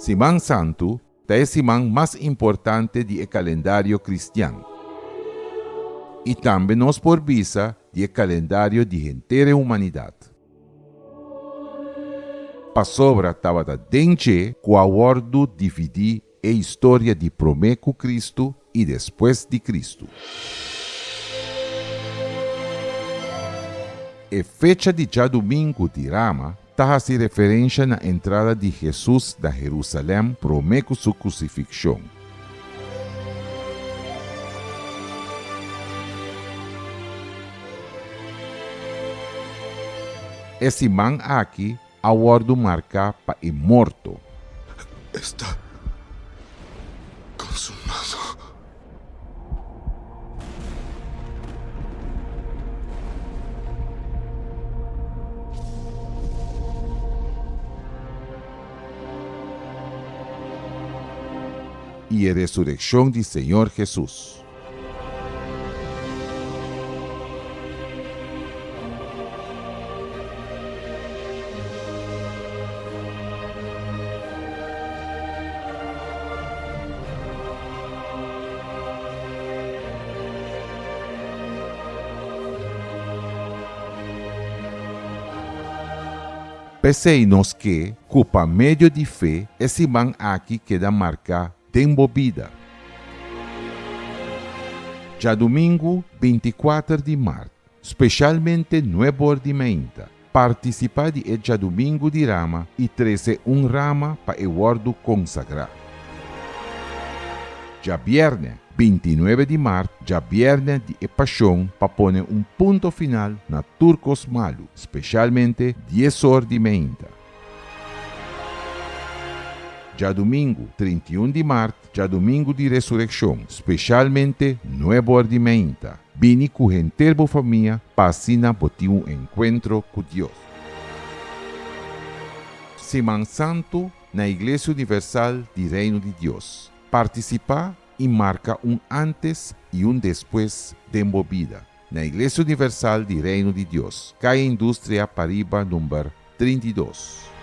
Semana Santo é a semana mais importante do calendário cristiano. E também nos por visa do calendário de inteira humanidade. Passover estava dentro com a ordem de dividir a história de Promeco Cristo e depois de Cristo. A fecha de já domingo de Rama está referência na entrada de Jesus da Jerusalém Promeco sua crucifixão. Esse man aqui a ordem marca para o morto. Está consumado. E a ressurreição de Senhor Jesus. Pensei-nos que, culpa meio de fé, esse man aqui queda marcar de embobida. Já domingo, 24 de março, especialmente nuevo ordimento, participar de já domingo de Rama e trazer rama para o ordo consagrar. Já viernes, 29 de março, já viernes de paixão para pôr ponto final na Turcos Malu, especialmente 10 ordimento. Já domingo, 31 de março, já domingo de ressurreição, especialmente novo ordimento. Vini com a inteira família para ter encontro com Deus. Semana Santo na Igreja Universal do Reino de Deus. Participar e marca antes e depois de embobida. Na Igreja Universal do Reino de Deus. Caia Indústria Pariba, número 32.